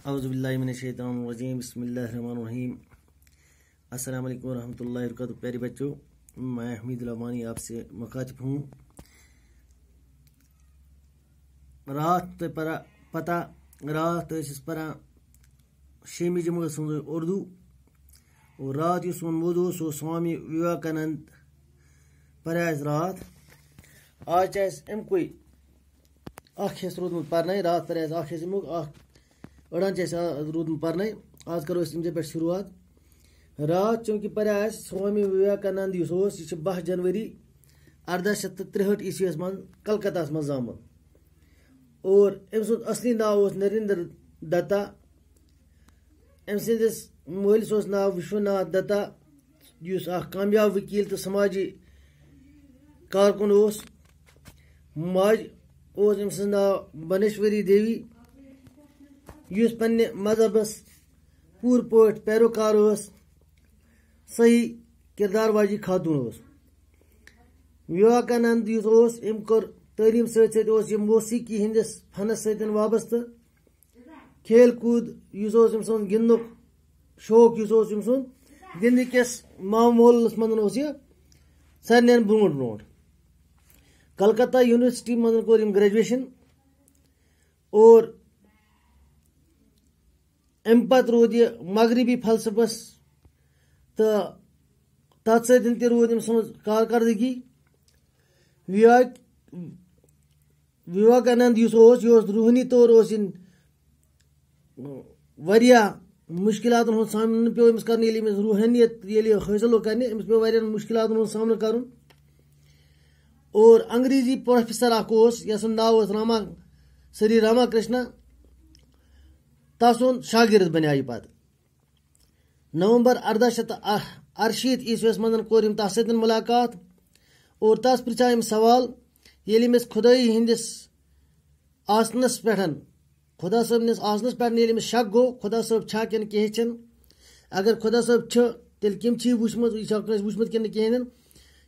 اعوذ باللہ من الشیطان الرجیم بسم اللہ الرحمن الرحیم السلام علیکم ورحمۃ اللہ وبرکاتہ. پیارے بچوں، میں حمید الامانی آپ سے مخاطب ہوں. رات پتہ رات پران شیمی جماعت سن اردو اور رات اس موضوع سو سوامی وویکانند پرا رات. آج امکے اخ رودمت پرنے رات پر اخ اڑان رودمت پرنے. آج کرو اس پہ شروعات. رات چونکہ پرا سوامی وویکانند یہ 12 جنوری 1863 عیسویس من کلکتہ من زامت اور ام سند اصلی ناو نریندر دتا. ام سندس مالس ناو وشوناتھ دتا اس کامیاب وکیل تو سماجی کارکن ماج ام سند ناو بنیشوری دیوی اس پنہ مذہبس پور پٲٹھۍ پیروکار صحیح کردار واجی خاتون. وویکانند ام کور تعلیم ست موسیقی ہندس فنس ست وابستہ. کھیل کود ام سن گندنک شوق ام سن گندنہ کس ماحولس من یہ سارے برونٹ برونٹ. کلکتہ یونیورسٹی من کور گریجویشن اور ام پتہ رود یہ مغربی فلسفس تو تر ست رود ام سن کارکردگی. وویکانند یہ روحانی طور واریاہ مشکلات سامنا پیو امس کرنے امس روحانیت حاصل کرنے امس پیو واریاہ مشکلات سامنا کرن. اور انگریزی پروفیسر اخ یس ناو راما سری راما کرشنا تسن شاگرد بنیائی پتہ. نومبر 1868 عیسویس من کور تس ست ملاقات اور تس پرچا سوال یل امس خدائی ہندس آسنس پہ خدا صبنس آسنس پہ امس شک گو خدا صب چھا کن کہین. اگر خدا صب تیل کم وچمت یہ وچمت کن کہین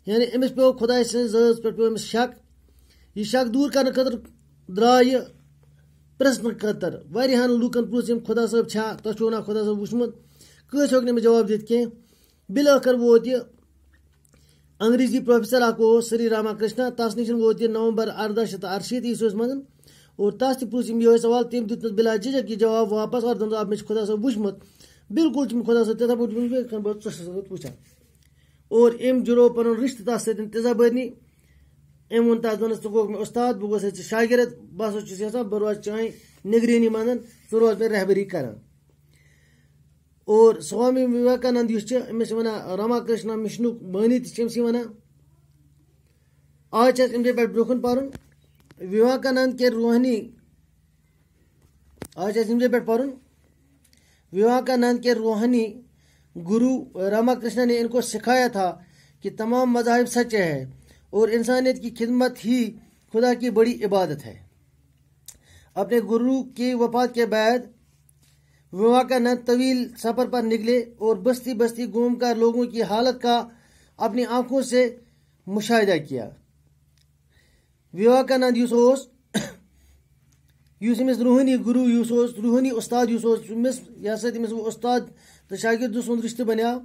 یعنی امس پیو خدا سن ذات پہ پیو امس شک. یہ شک دور کرنے خاطر درائے پرسن خاطر واریاہن لوکن پرس خدا صب چھا تہ چھو نا خدا صب وچمت کس ہوں نمس جواب دت کی. بالآخر ووت یہ انگریزی پروفیسر اخ سری راما کرشنا تس نش ووت یہ نومبر 1868 عیسویس من اور تس تہ پرس یہ سوال تم دت بلا جھجک یہ جواب واپس اور دپ مے خدا صب وچمت بالکل خدا صب تتھا پٲٹھۍ بہٕ وچھان. اور ام جڑو پن رشتہ تس ست تیزا بہرنی. ام وون تس دس ژٕ گوکھ مے استاد بہ گوس ژےٚ شاگرد بہ ہسا چھُس یژھان بہ روزٕ چانہِ نگرٲنی منٛز ژٕ روز مےٚ رہبری کران. اور سوامی وویکانند امس ونان راما کرشنا مشنُک بانی تہ امس ونان. آج امس پہ برکن پرن وویکانند کے روحانی آج امس پہ پرن وویکانند کے روحانی گرو راما کرشنا نے ان کو سکھایا تھا کہ تمام مذاہب سچے ہیں اور انسانیت کی خدمت ہی خدا کی بڑی عبادت ہے. اپنے گرو کی وفات کے بعد وویکانند طویل سفر پر نکلے اور بستی بستی گھوم کر لوگوں کی حالت کا اپنی آنکھوں سے مشاہدہ کیا. وویکانند امس روحانی گرو روحانی استاد یہ استاد تو شاگرد سند رشتہ بنیو.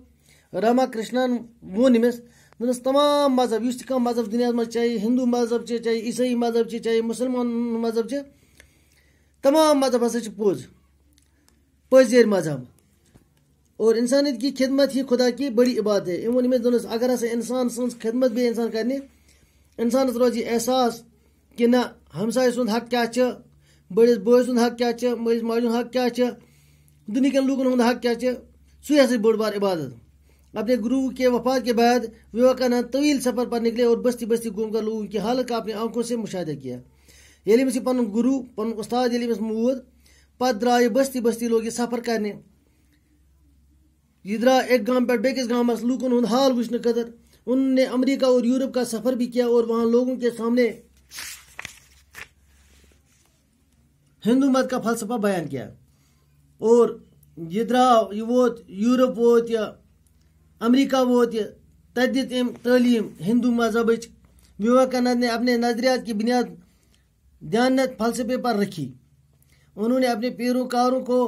راما کرشنن وون امس دس تمام مذہب اس تہ مذہب دنیا مز چاہے ہندو مذہب چاہے عیسائی مذہب چاہے مسلمان مذہب تمام مذہب ہسا پذیر مذہب اور انسانیت کی خدمت ہی خدا کی بڑی عبادت ہے. امن دس اگر ہسا انسان سن خدمت بھی انسان کرنے انسانس روز یہ احساس کہ نہ ہمسائے سند حق کیا بڑس بوے سند حق کیا مالس ماجہ حق کیا دنیا کن لوکن ہند حق کیا سہ بڑ بار عبادت. اپنے گرو کے وفات کے بعد وویکانند طویل سفر پر نکلے اور بستی بستی گھوم کر لوگوں کی حالت کا اپنی آنکھوں سے مشاہدہ کیا. یل امس پن گرو پن استاد یل امس مود پتہ درائے بستی بستی لوگ یہ سفر کرنے. یہ درا ایک گام پہ بیکس گامس لوکن ہند حال وچھنے خاطر. انہوں نے امریکہ اور یورپ کا سفر بھی کیا اور وہاں لوگوں کے سامنے ہندو مت کا فلسفہ بیان کیا. اور یہ درا یہ ووت یورپ ووت یا امریکہ ووت یہ تت دت تعلیم ہندو مذہب. وویکانند نے اپنے نظریات کی بنیاد دیانت فلسفے پر رکھی. انہوں نے اپنے پیروکاروں کو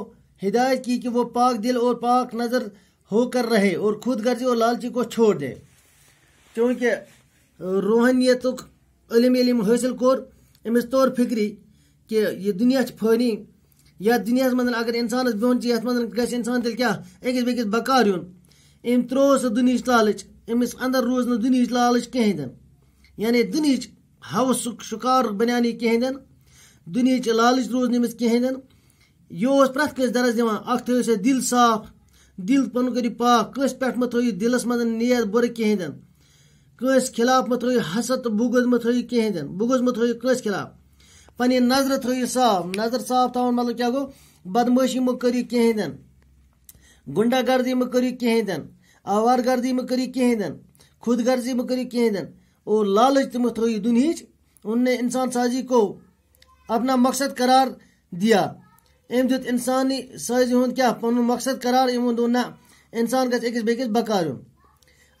ہدایت کی کہ وہ پاک دل اور پاک نظر ہو کر رہے اور خود غرضی اور لالچی کو چھوڑ دے. چونکہ روحانیت علم حاصل کور امس طور فکری کہ یہ دنیا فانی یا دنیا من اگر انسانس بہن یت من گھس انسان تیل کیا اکس بیکس بکار یون ام ترو سہ دنہچ لالچ امس اندر روز نہ دنہچ لالچ کہیں دن یعنی دنہچ ہوس شکار بنیا نی کہیں دن دنہچ لالچ روز نمس کہیں دن یہ پریت کس درس دان اخ تھو سا دل صاف دل پن کرو پاک کس پہ مہ تھو دلس مز نیت بر کہیں دن کس خلاف مہ تھو حسد تو بغض مہ تھو کہیں دن بغض مہ تھو کس خلاف پنہ نظر تھو صاف نظر صاف تھون مطلب کیا گو بدماشی مہ کرو کہیں دن گنڈا گردی مہ کرو کہیں دن آوار گردی مہ کرو کہیں دن خود غرضی مہ کرو کہیں دن اور لالچ تم تھو دنہچ ان نے انسان سازی کو اپنا مقصد قرار دیا ام دیت انسانی سازی ہند کیا پن مقصد قرار ام دون نہ انسان گھس اکس بیکس بکار یون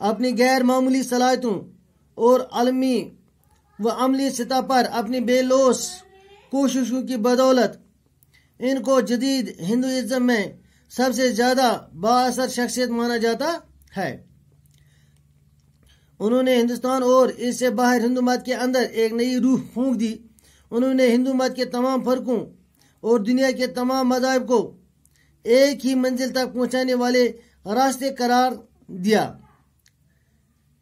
اپنی غیر معمولی صلاحیتوں اور علمی و عملی سطح پر اپنی بے لوث کوششوں کی بدولت ان کو جدید ہندوازم میں سب سے زیادہ بااثر شخصیت مانا جاتا ہے. انہوں نے ہندوستان اور اس سے باہر ہندو مت کے اندر ایک نئی روح پھونک دی. انہوں نے ہندو مت کے تمام فرقوں اور دنیا کے تمام مذاہب کو ایک ہی منزل تک پہنچانے والے راستے قرار دیا.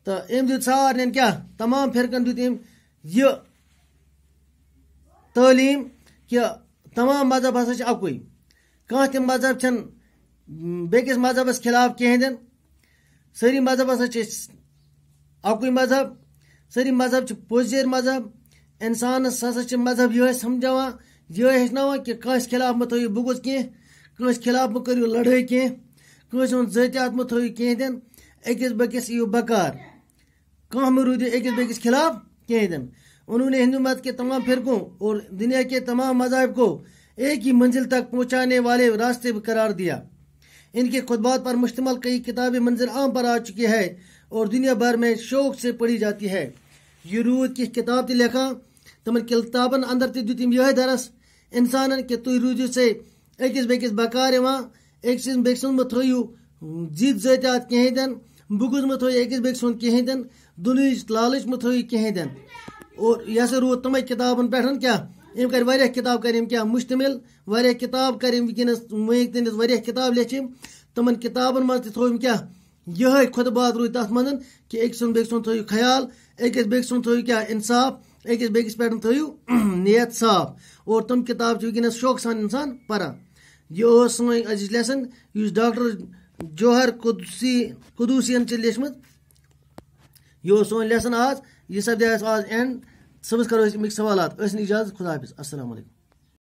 تو ام دیت سارن کیا تمام فرقن دیت ام یہ تعلیم کہ تمام مذہب ہسا اکوئی کھانا تم مذہب چھن بیکس مذہبس خلاف کہیں دن ساری مذہب ہسا اکوئی مذہب ساری مذہب پوزیر مذہب انسانس ہسا مذہب یہ سمجھاوان یہ ہچناوان کہ کس خلاف مہ تھو بغض کی کس خلاف مہ کرو لڑائی کی کس ہند ذاتیات مہ تھو کہیں دن اکس بیکس یو بکار کھانا مہ روٗدِو اکس بیکس خلاف کہیں دن. انہوں نے ہندو مت کے تمام فرقوں اور دنیا کے تمام مذاہب کو ایک ہی منزل تک پہنچانے والے راستے قرار دیا. ان کے خطبات پر مشتمل کئی کتابیں منظر عام پر آ چکی ہے اور دنیا بھر میں شوق سے پڑھی جاتی ہے. یہ روت کی کتاب تی لکھا تمن کتابن اندر تی دیتم یہ درس انسانن کہ تھی روزو سے اکس بیکس بکار یوان اکس بیکس مہ تھو ضد ذاتیات کہیں دن بغض مہ تھو اکس بیکس کہیں دن دنہچ لالچ مہ تھو کہیں دن. اور یہ سا روت تمے کتابن پہ کیا ام کر واریاہ کتاب کر کیا مشتمل واریاہ کتاب کر ونکس میک تنس واریاہ کتاب لچھم تمن کتابن مز تہ تھو کیا یہ خطبات روز تر من کہ اکس بیکس تھو خیال اکس بیکس تھو کیا انصاف اکس بیکس پہ تھو نیت صاف اور تم کتاب ونکس شوق سان انسان پران. یہ سن عزیز لیسن اس ڈاکٹر جوہر قدوسین لیچمت یہ سون لیسن آج یہ سپدے آز اینڈ صبح کرو امک سوالات. اجازت خدا حافظ. السلام علیکم.